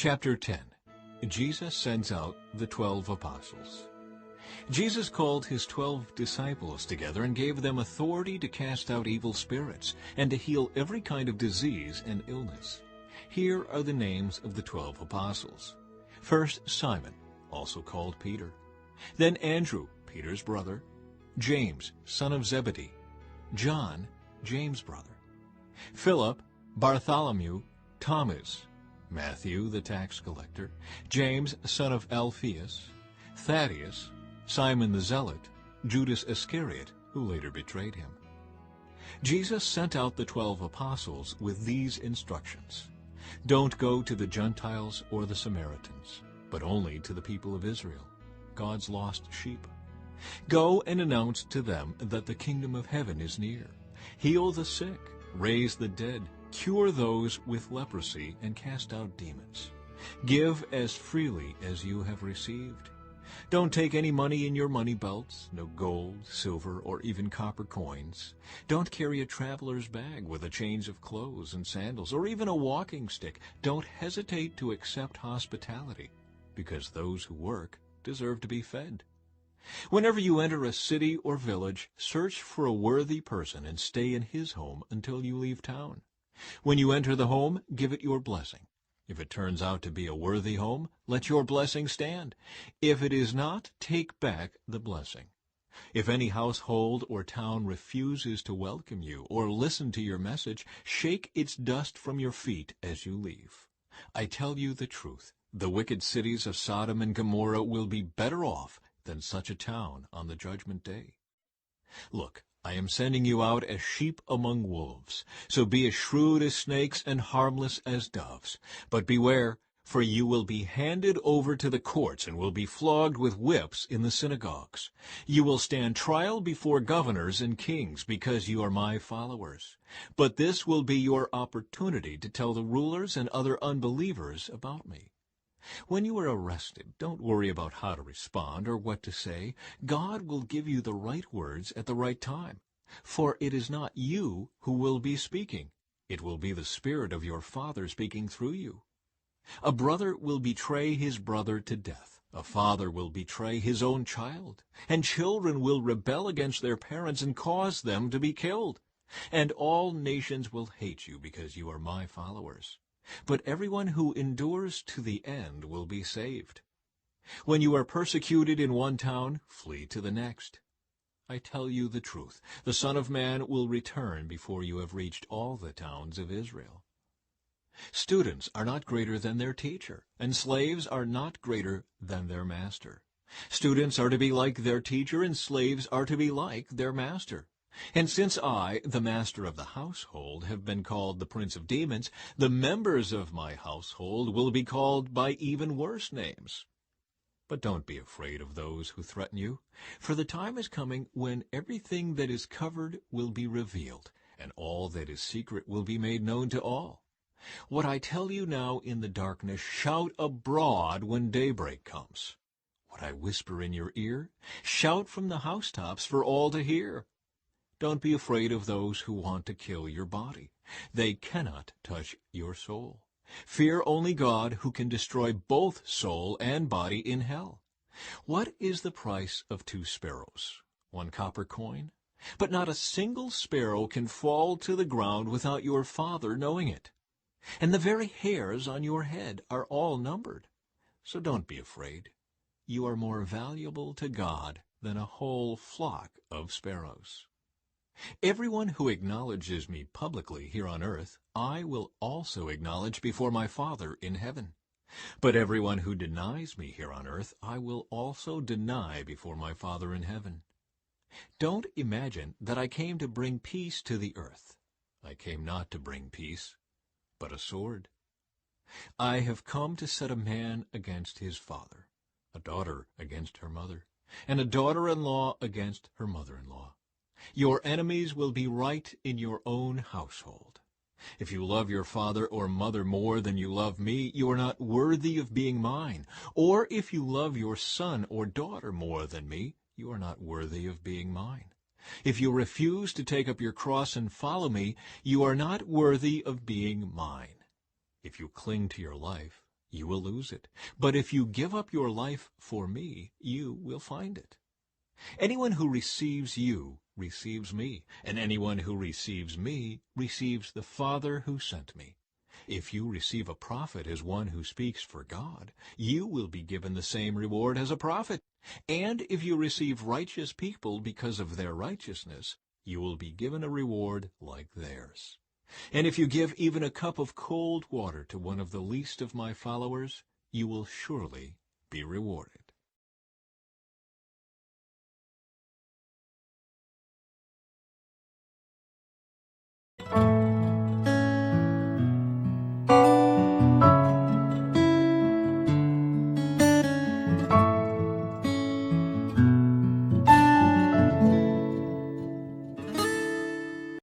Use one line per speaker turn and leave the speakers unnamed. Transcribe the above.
Chapter 10. Jesus sends out the 12 apostles. Jesus called his 12 disciples together and gave them authority to cast out evil spirits and to heal every kind of disease and illness. Here are the names of the 12 apostles. First, Simon, also called Peter. Then Andrew, Peter's brother. James, son of Zebedee. John, James' brother. Philip, Bartholomew, Thomas, Matthew the tax collector, James son of Alphaeus, Thaddeus, Simon the Zealot, Judas Iscariot, who later betrayed him. Jesus sent out the 12 apostles with these instructions. Don't go to the Gentiles or the Samaritans, but only to the people of Israel, God's lost sheep. Go and announce to them that the kingdom of heaven is near. Heal the sick, raise the dead, cure those with leprosy, and cast out demons. Give as freely as you have received. Don't take any money in your money belts, no gold, silver, or even copper coins. Don't carry a traveler's bag with a change of clothes and sandals, or even a walking stick. Don't hesitate to accept hospitality, because those who work deserve to be fed. Whenever you enter a city or village, search for a worthy person and stay in his home until you leave town. When you enter the home, give it your blessing. If it turns out to be a worthy home, let your blessing stand. If it is not, take back the blessing. If any household or town refuses to welcome you or listen to your message, shake its dust from your feet as you leave. I tell you the truth, the wicked cities of Sodom and Gomorrah will be better off than such a town on the judgment day. Look, I am sending you out as sheep among wolves. So be as shrewd as snakes and harmless as doves. But beware, for you will be handed over to the courts and will be flogged with whips in the synagogues. You will stand trial before governors and kings because you are my followers. But this will be your opportunity to tell the rulers and other unbelievers about me. When you are arrested, don't worry about how to respond or what to say. God will give you the right words at the right time. For it is not you who will be speaking. It will be the Spirit of your Father speaking through you. A brother will betray his brother to death. A father will betray his own child. And children will rebel against their parents and cause them to be killed. And all nations will hate you because you are my followers. But everyone who endures to the end will be saved. When you are persecuted in one town, flee to the next. I tell you the truth, the Son of Man will return before you have reached all the towns of Israel. Students are not greater than their teacher, and slaves are not greater than their master. Students are to be like their teacher, and slaves are to be like their master. And since I, the master of the household, have been called the prince of demons, the members of my household will be called by even worse names. But don't be afraid of those who threaten you, for the time is coming when everything that is covered will be revealed, and all that is secret will be made known to all. What I tell you now in the darkness, shout abroad when daybreak comes. What I whisper in your ear, shout from the housetops for all to hear. Don't be afraid of those who want to kill your body. They cannot touch your soul. Fear only God, who can destroy both soul and body in hell. What is the price of 2 sparrows? 1 copper coin? But not a single sparrow can fall to the ground without your Father knowing it. And the very hairs on your head are all numbered. So don't be afraid. You are more valuable to God than a whole flock of sparrows. Everyone who acknowledges me publicly here on earth, I will also acknowledge before my Father in heaven. But everyone who denies me here on earth, I will also deny before my Father in heaven. Don't imagine that I came to bring peace to the earth. I came not to bring peace, but a sword. I have come to set a man against his father, a daughter against her mother, and a daughter-in-law against her mother-in-law. Your enemies will be right in your own household. If you love your father or mother more than you love me, you are not worthy of being mine. Or if you love your son or daughter more than me, you are not worthy of being mine. If you refuse to take up your cross and follow me, you are not worthy of being mine. If you cling to your life, you will lose it. But if you give up your life for me, you will find it. Anyone who receives you receives me, and anyone who receives me receives the Father who sent me. If you receive a prophet as one who speaks for God, you will be given the same reward as a prophet. And if you receive righteous people because of their righteousness, you will be given a reward like theirs. And if you give even a cup of cold water to one of the least of my followers, you will surely be rewarded.